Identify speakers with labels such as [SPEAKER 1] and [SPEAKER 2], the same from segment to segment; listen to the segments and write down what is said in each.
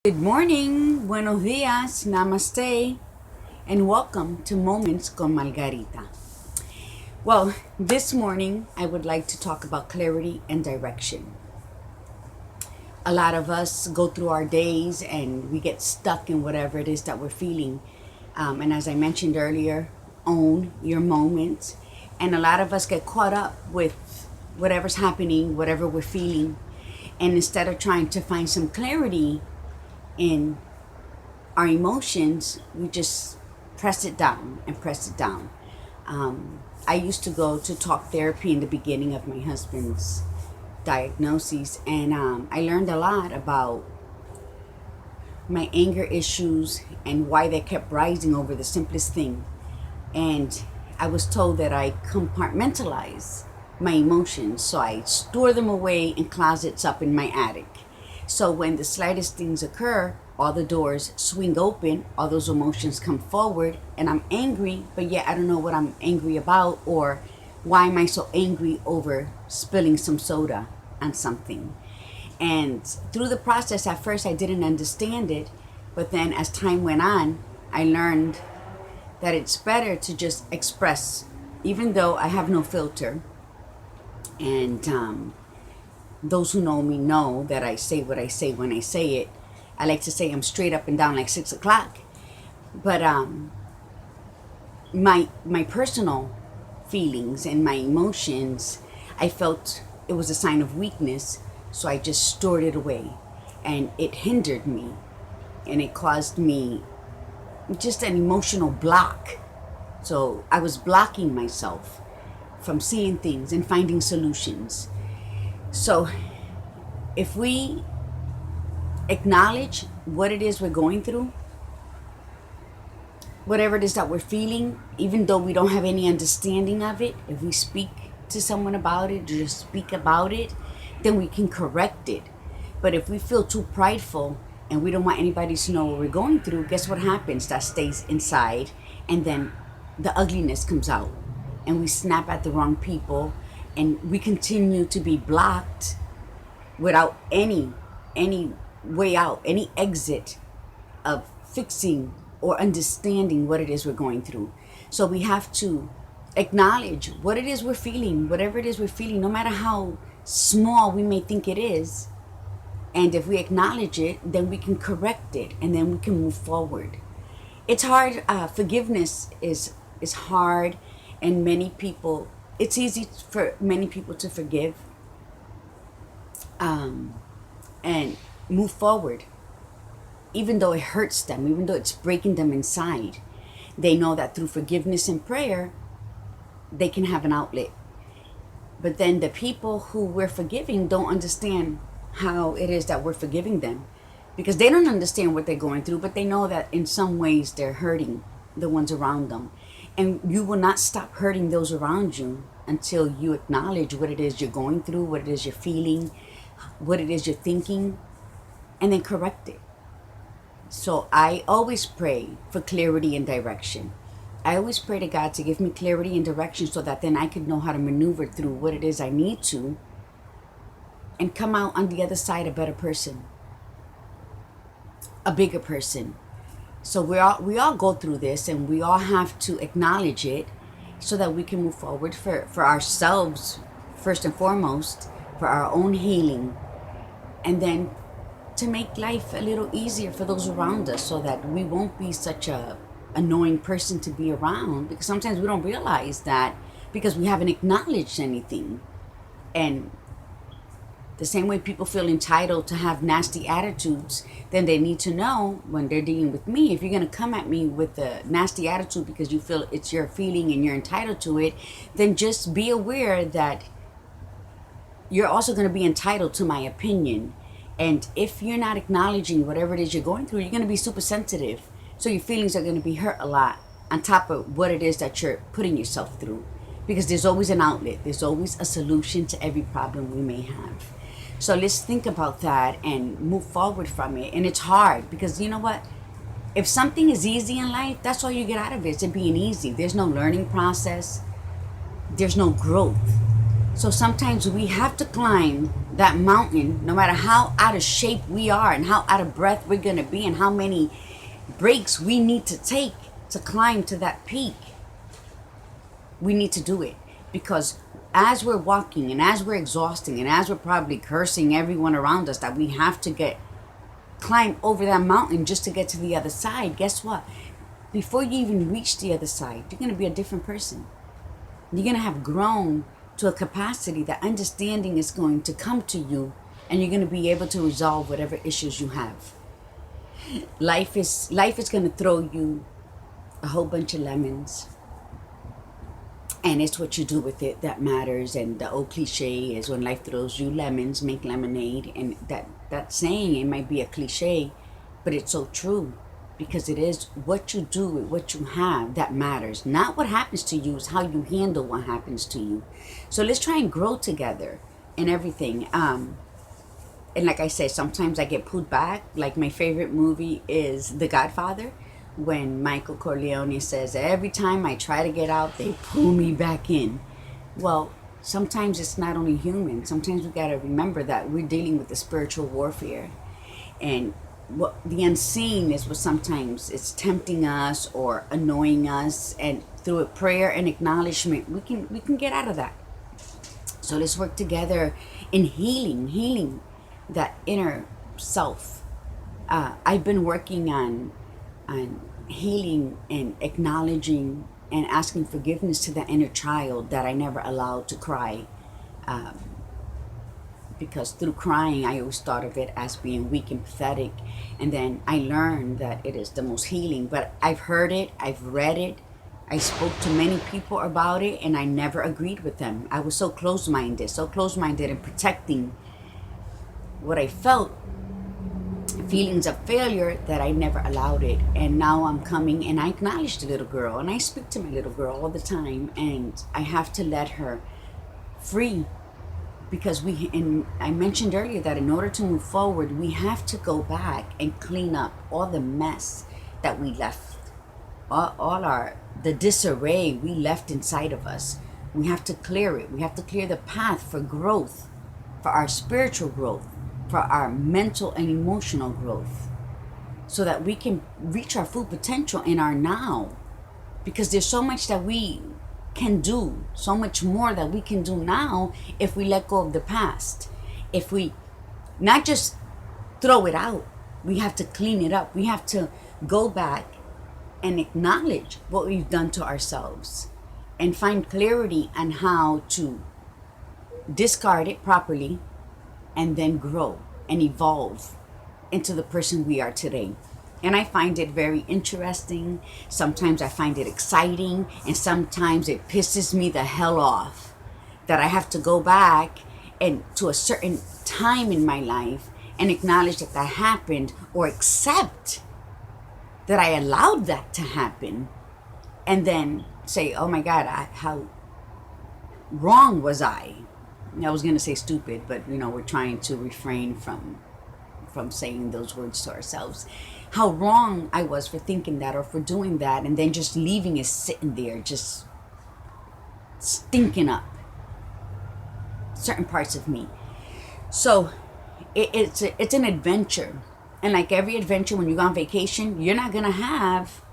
[SPEAKER 1] Good morning, buenos dias, namaste, and welcome to Moments con Margarita. Well, this morning I would like to talk about clarity and direction. A lot of us go through our days and we get stuck in whatever it is that we're feeling. And as I mentioned earlier, own your moments. And a lot of us get caught up with whatever's happening, whatever we're feeling. And instead of trying to find some clarity in our emotions, we just press it down and press it down. I used to go to talk therapy in the beginning of my husband's diagnoses, and I learned a lot about my anger issues and why they kept rising over the simplest thing. And I was told that I compartmentalize my emotions, so I store them away in closets up in my attic. So when the slightest things occur, all the doors swing open, all those emotions come forward, and I'm angry, but yet I don't know what I'm angry about, or why am I so angry over spilling some soda on something. And through the process, at first I didn't understand it, but then as time went on, I learned that it's better to just express, even though I have no filter. And those who know me know that I say what I say when I say it. I like to say I'm straight up and down like 6 o'clock. But my personal feelings and my emotions, I felt it was a sign of weakness, so I just stored it away, and it hindered me, and it caused me just an emotional block. So I was blocking myself from seeing things and finding solutions. So if we acknowledge what it is we're going through, whatever it is that we're feeling, even though we don't have any understanding of it, if we speak to someone about it, just speak about it, then we can correct it. But if we feel too prideful and we don't want anybody to know what we're going through, guess what happens? That stays inside, and then the ugliness comes out, and we snap at the wrong people, and we continue to be blocked without any way out, any exit of fixing or understanding what it is we're going through. So we have to acknowledge what it is we're feeling, whatever it is we're feeling, no matter how small we may think it is. And if we acknowledge it, then we can correct it, and then we can move forward. It's hard. Forgiveness is hard, and many people, it's easy for many people to forgive and move forward, even though it hurts them, even though it's breaking them inside. They know that through forgiveness and prayer, they can have an outlet. But then the people who we're forgiving don't understand how it is that we're forgiving them, because they don't understand what they're going through, but they know that in some ways they're hurting the ones around them. And you will not stop hurting those around you until you acknowledge what it is you're going through, what it is you're feeling, what it is you're thinking, and then correct it. So I always pray for clarity and direction. I always pray to God to give me clarity and direction, so that then I could know how to maneuver through what it is I need to, and come out on the other side a better person, a bigger person. So we all go through this, and we all have to acknowledge it, so that we can move forward for ourselves first and foremost, for our own healing, and then to make life a little easier for those around us, so that we won't be such a annoying person to be around, because sometimes we don't realize that because we haven't acknowledged anything. And the same way people feel entitled to have nasty attitudes, then they need to know when they're dealing with me, if you're going to come at me with a nasty attitude because you feel it's your feeling and you're entitled to it, then just be aware that you're also going to be entitled to my opinion. And if you're not acknowledging whatever it is you're going through, you're going to be super sensitive. So your feelings are going to be hurt a lot, on top of what it is that you're putting yourself through. Because there's always an outlet. There's always a solution to every problem we may have. So let's think about that and move forward from it. And it's hard, because you know what? If something is easy in life, that's all you get out of it. It's being easy. There's no learning process. There's no growth. So sometimes we have to climb that mountain, no matter how out of shape we are and how out of breath we're going to be and how many breaks we need to take to climb to that peak. We need to do it, because as we're walking and as we're exhausting and as we're probably cursing everyone around us that we have to climb over that mountain just to get to the other side, guess what? Before you even reach the other side, you're going to be a different person. You're going to have grown to a capacity that understanding is going to come to you, and you're going to be able to resolve whatever issues you have. Life is going to throw you a whole bunch of lemons, and it's what you do with it that matters. And the old cliche is, when life throws you lemons, make lemonade. And that saying, it might be a cliche, but it's so true, because it is what you do with what you have that matters. Not what happens to you, is how you handle what happens to you. So let's try and grow together in everything. And like I said, sometimes I get pulled back. Like my favorite movie is The Godfather, when Michael Corleone says, every time I try to get out, they pull me back in. Well, sometimes it's not only human. Sometimes we got to remember that we're dealing with the spiritual warfare. And what the unseen is what sometimes it's tempting us or annoying us, and through a prayer and acknowledgement, we can get out of that. So let's work together in healing that inner self. I've been working on healing and acknowledging and asking forgiveness to that inner child that I never allowed to cry. Because through crying, I always thought of it as being weak and pathetic. And then I learned that it is the most healing. But I've heard it, I've read it, I spoke to many people about it, and I never agreed with them. I was so closed-minded in protecting what I felt, feelings of failure, that I never allowed it. And now I'm coming and I acknowledge the little girl, and I speak to my little girl all the time, and I have to let her free. Because I mentioned earlier that in order to move forward, we have to go back and clean up all the mess that we left, the disarray we left inside of us. We have to clear it. We have to clear the path for growth, for our spiritual growth, for our mental and emotional growth, so that we can reach our full potential in our now. Because there's so much that we can do, so much more that we can do now if we let go of the past. If we not just throw it out, we have to clean it up. We have to go back and acknowledge what we've done to ourselves and find clarity on how to discard it properly, and then grow and evolve into the person we are today. And I find it very interesting. Sometimes I find it exciting, and sometimes it pisses me the hell off that I have to go back and to a certain time in my life and acknowledge that happened, or accept that I allowed that to happen, and then say, oh my God, how wrong was I? I was going to say stupid, but we're trying to refrain from saying those words to ourselves. How wrong I was for thinking that or for doing that, and then just leaving it sitting there, just stinking up certain parts of me. So it's an adventure. And like every adventure, when you go on vacation, you're not going to have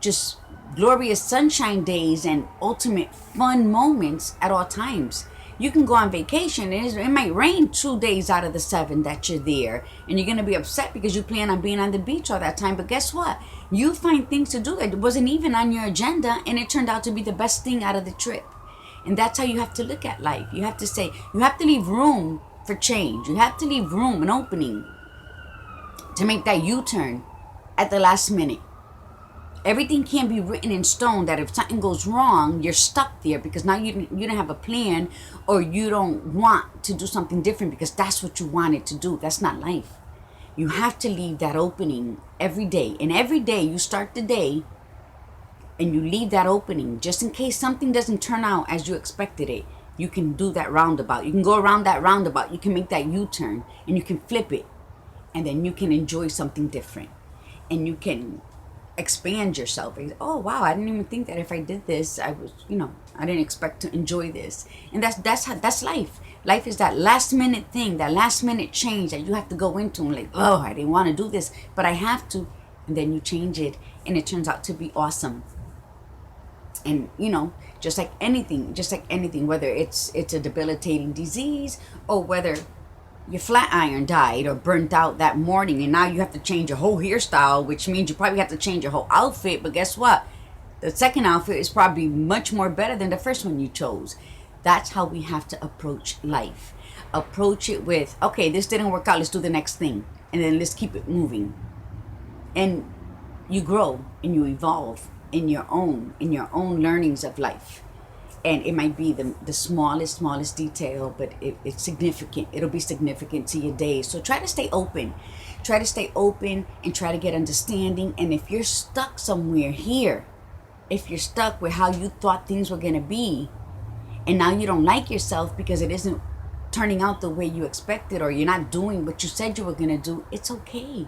[SPEAKER 1] just glorious sunshine days and ultimate fun moments at all times. You can go on vacation and it might rain 2 days out of the 7 that you're there, and you're going to be upset because you plan on being on the beach all that time. But guess what? You find things to do that wasn't even on your agenda, and it turned out to be the best thing out of the trip. And that's how you have to look at life. You have to say, you have to leave room for change. You have to leave room, an opening, to make that U-turn at the last minute. Everything can't be written in stone that if something goes wrong, you're stuck there because now you don't have a plan, or you don't want to do something different because that's what you wanted to do. That's not life. You have to leave that opening every day. And every day you start the day and you leave that opening just in case something doesn't turn out as you expected it. You can do that roundabout. You can go around that roundabout. You can make that U-turn and you can flip it. And then you can enjoy something different. And you can expand yourself. Oh wow, I didn't even think that if I did this, I was, I didn't expect to enjoy this. And that's life. Life is that last minute thing, that last minute change that you have to go into, and like, oh, I didn't want to do this, but I have to. And then you change it, and it turns out to be awesome. And just like anything, whether it's a debilitating disease, or whether your flat iron died or burnt out that morning, and now you have to change your whole hairstyle, which means you probably have to change your whole outfit. But guess what? The second outfit is probably much more better than the first one you chose. That's how we have to approach life. Approach it with, okay, this didn't work out, let's do the next thing, and then let's keep it moving. And you grow and you evolve in your own learnings of life. And it might be the smallest detail, but it's significant. It'll be significant to your days. So try to stay open. Try to stay open and try to get understanding. And if you're stuck somewhere here, if you're stuck with how you thought things were going to be, and now you don't like yourself because it isn't turning out the way you expected, or you're not doing what you said you were going to do, it's okay.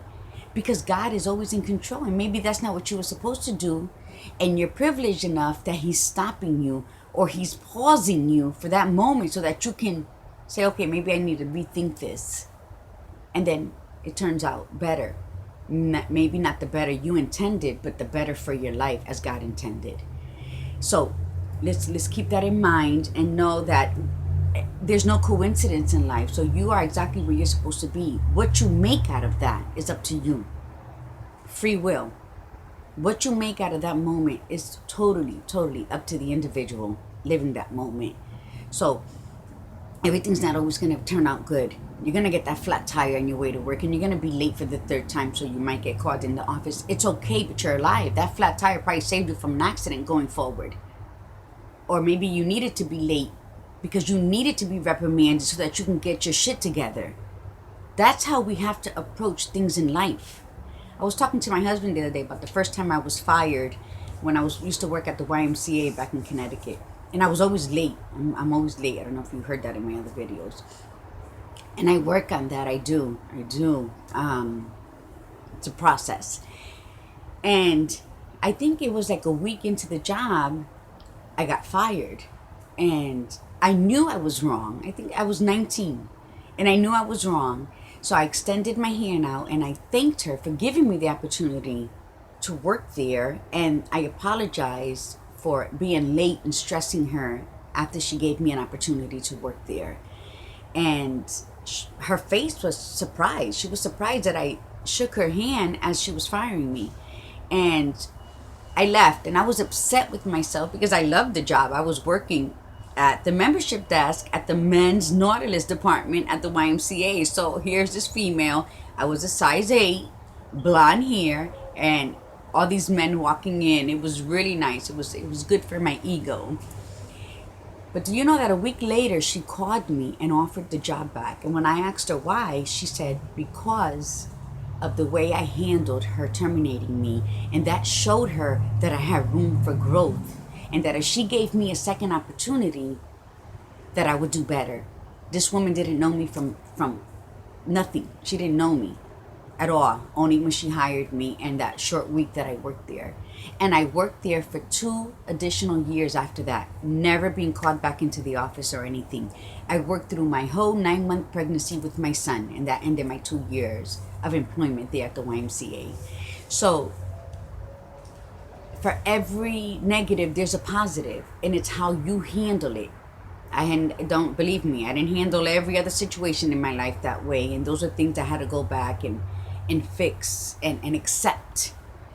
[SPEAKER 1] Because God is always in control. And maybe that's not what you were supposed to do. And you're privileged enough that He's stopping you, or He's pausing you for that moment so that you can say, okay, maybe I need to rethink this. And then it turns out better. Maybe not the better you intended, but the better for your life as God intended. So let's keep that in mind and know that there's no coincidence in life. So you are exactly where you're supposed to be. What you make out of that is up to you. Free will. What you make out of that moment is totally up to the individual living that moment. So everything's not always going to turn out good. You're going to get that flat tire on your way to work, and you're going to be late for the third time, so you might get called in the office. It's okay, but you're alive. That flat tire probably saved you from an accident going forward. Or maybe you needed to be late because you needed to be reprimanded so that you can get your shit together. That's how we have to approach things in life. I was talking to my husband the other day about the first time I was fired when I used to work at the YMCA back in Connecticut. And I was always late. I'm always late. I don't know if you heard that in my other videos. And I work on that. I do. It's a process. And I think it was like a week into the job, I got fired. And I knew I was wrong. I think I was 19. And I knew I was wrong. So I extended my hand out and I thanked her for giving me the opportunity to work there. And I apologized for being late and stressing her after she gave me an opportunity to work there. And her face was surprised. She was surprised that I shook her hand as she was firing me. And I left, and I was upset with myself because I loved the job. I was working at the membership desk at the men's Nautilus department at the YMCA. So here's this female. I was a size 8, blonde hair, and all these men walking in. It was really nice. It was good for my ego. But do you know that a week later she called me and offered the job back? And when I asked her why, she said because of the way I handled her terminating me, and that showed her that I had room for growth, and that if she gave me a second opportunity, that I would do better. This woman didn't know me from nothing. She didn't know me at all, only when she hired me and that short week that I worked there. And I worked there for 2 additional years after that, never being called back into the office or anything. I worked through my whole 9-month pregnancy with my son, and that ended my 2 years of employment there at the YMCA. So for every negative, there's a positive, and it's how you handle it. Don't believe me, I didn't handle every other situation in my life that way, and those are things I had to go back and fix and accept.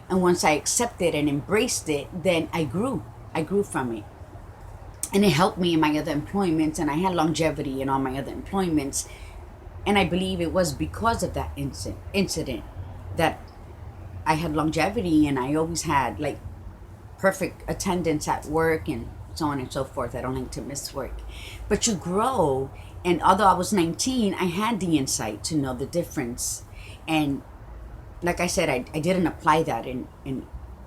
[SPEAKER 1] And once I accepted and embraced it, then I grew from it. And it helped me in my other employments, and I had longevity in all my other employments. And I believe it was because of that incident that I had longevity, and I always had like perfect attendance at work and so on and so forth. I don't like to miss work. But you grow, and although I was 19, I had the insight to know the difference. And like I said, I didn't apply that in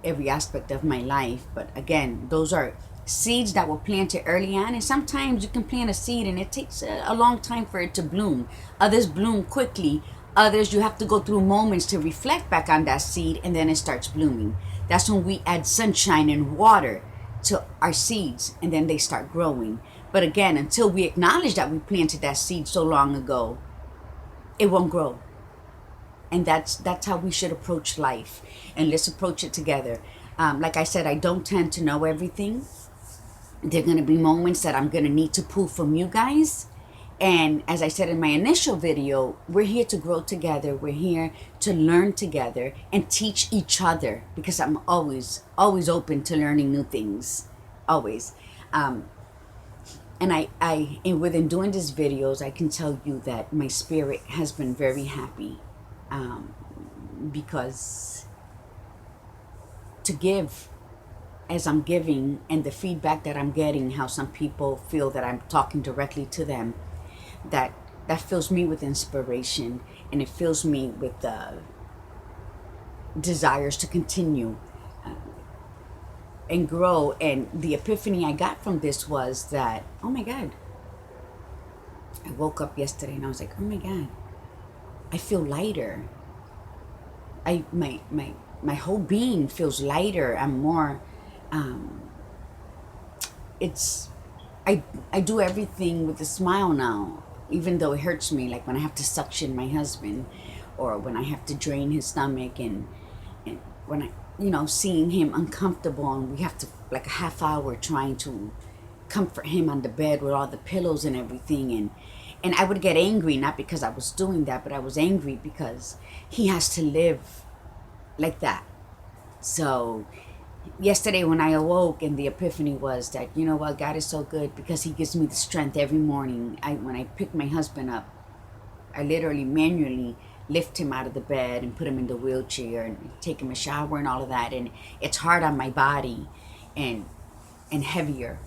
[SPEAKER 1] every aspect of my life. But again, those are seeds that were planted early on. And sometimes you can plant a seed and it takes a long time for it to bloom. Others bloom quickly. Others, you have to go through moments to reflect back on that seed, and then it starts blooming. That's when we add sunshine and water to our seeds, and then they start growing. But again, until we acknowledge that we planted that seed so long ago, it won't grow. And that's how we should approach life. And let's approach it together. Like I said, I don't tend to know everything. There are going to be moments that I'm going to need to pull from you guys. And as I said in my initial video, we're here to grow together. We're here to learn together and teach each other, because I'm always open to learning new things. Always. And within doing these videos, I can tell you that my spirit has been very happy, because to give as I'm giving, and the feedback that I'm getting, how some people feel that I'm talking directly to them, that fills me with inspiration, and it fills me with desires to continue and grow. And the epiphany I got from this was that, oh my God, I woke up yesterday and I was like, oh my God, I feel lighter. My whole being feels lighter. I'm more I do everything with a smile now, even though it hurts me, like when I have to suction my husband, or when I have to drain his stomach, and when I, seeing him uncomfortable, and we have to, like, a half hour trying to comfort him on the bed with all the pillows and everything, and I would get angry, not because I was doing that, but I was angry because he has to live like that. So yesterday when I awoke, and the epiphany was that, you know what, God is so good, because he gives me the strength every morning. When I pick my husband up, I literally manually lift him out of the bed and put him in the wheelchair and take him a shower and all of that, and it's hard on my body and heavier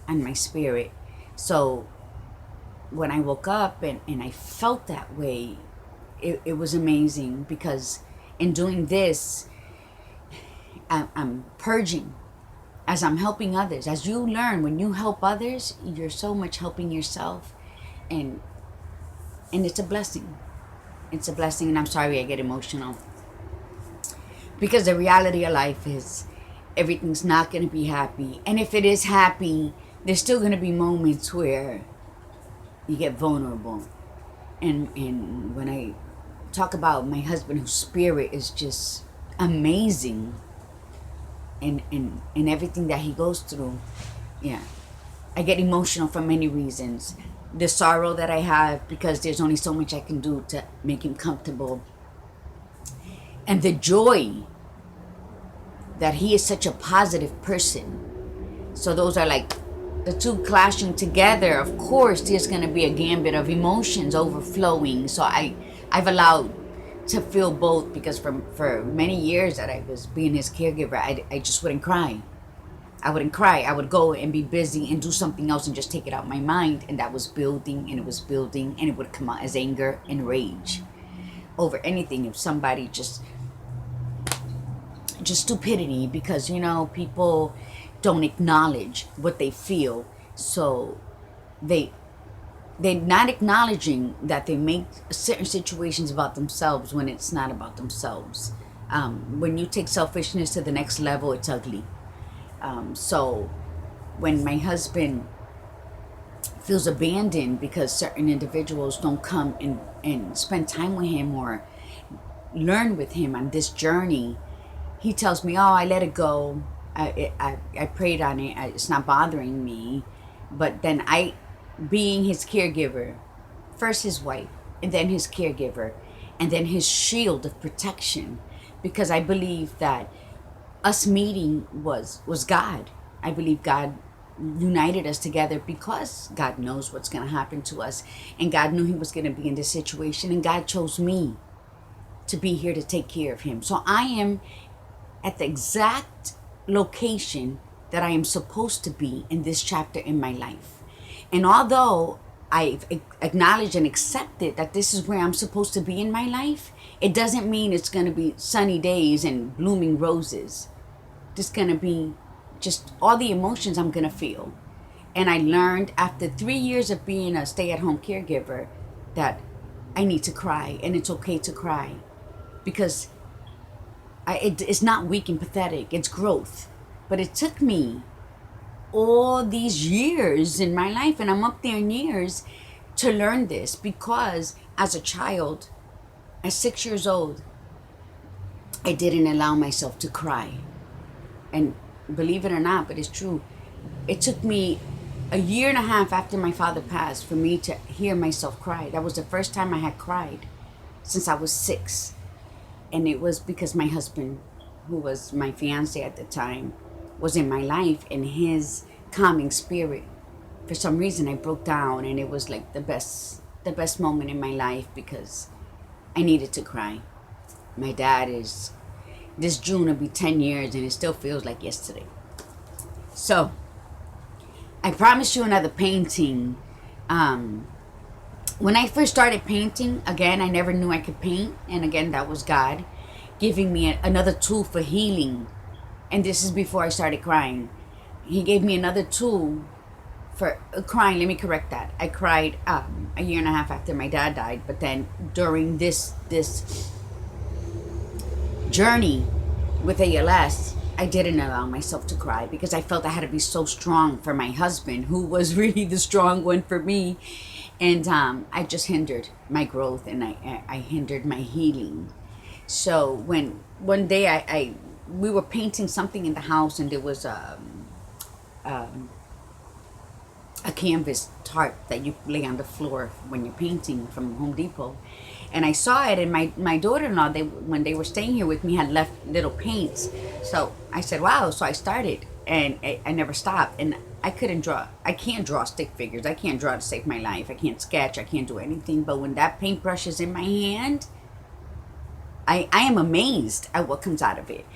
[SPEAKER 1] on my spirit. So when I woke up and I felt that way, it was amazing, because in doing this, I'm purging as I'm helping others. As you learn, when you help others, you're so much helping yourself, and it's a blessing. It's a blessing, and I'm sorry I get emotional, because the reality of life is everything's not going to be happy. And if it is happy, there's still going to be moments where you get vulnerable. And when I talk about my husband, whose spirit is just amazing, and everything that he goes through, yeah, I get emotional for many reasons. The sorrow that I have, because there's only so much I can do to make him comfortable, and the joy that he is such a positive person. So those are like the two clashing together. Of course there's going to be a gambit of emotions overflowing, so I've allowed to feel both, because for many years that I was being his caregiver, I just wouldn't cry. I wouldn't cry. I would go and be busy and do something else and just take it out my mind, and that was building, and it was building, and it would come out as anger and rage over anything. If somebody just stupidity, because people don't acknowledge what they feel, so they're not acknowledging that they make certain situations about themselves when it's not about themselves. When you take selfishness to the next level, it's ugly. So when my husband feels abandoned because certain individuals don't come and spend time with him or learn with him on this journey, he tells me, oh, I let it go. I prayed on it. It's not bothering me. But then being his caregiver, first his wife, and then his caregiver, and then his shield of protection, because I believe that us meeting was God. I believe God united us together because God knows what's going to happen to us, and God knew he was going to be in this situation, and God chose me to be here to take care of him. So I am at the exact location that I am supposed to be in this chapter in my life. And although I've acknowledged and accepted that this is where I'm supposed to be in my life, it doesn't mean it's going to be sunny days and blooming roses. It's going to be just all the emotions I'm going to feel. And I learned after 3 years of being a stay-at-home caregiver that I need to cry, and it's okay to cry, because it's not weak and pathetic, it's growth. But it took me all these years in my life, and I'm up there in years, to learn this, because as a child, at 6 years old, I didn't allow myself to cry. And believe it or not, but it's true, it took me a year and a half after my father passed for me to hear myself cry. That was the first time I had cried since I was 6. And it was because my husband, who was my fiance at the time, was in my life, and his calming spirit, for some reason I broke down, and it was like the best moment in my life, because I needed to cry. My dad is, this June will be 10 years, and it still feels like yesterday. So I promised you another painting. When I first started painting, again, I never knew I could paint. And again, that was God giving me another tool for healing. And this is before I started crying. He gave me another tool for crying. Let me correct that. I cried a year and a half after my dad died. But then during this journey with ALS, I didn't allow myself to cry, because I felt I had to be so strong for my husband, who was really the strong one for me. And I just hindered my growth, and I hindered my healing. So when one day we were painting something in the house, and there was a canvas tarp that you lay on the floor when you're painting from Home Depot. And I saw it, and my daughter-in-law, when they were staying here with me, had left little paints. So I said, wow. So I started, and I never stopped. And I couldn't draw. I can't draw stick figures. I can't draw to save my life. I can't sketch. I can't do anything. But when that paintbrush is in my hand, I am amazed at what comes out of it.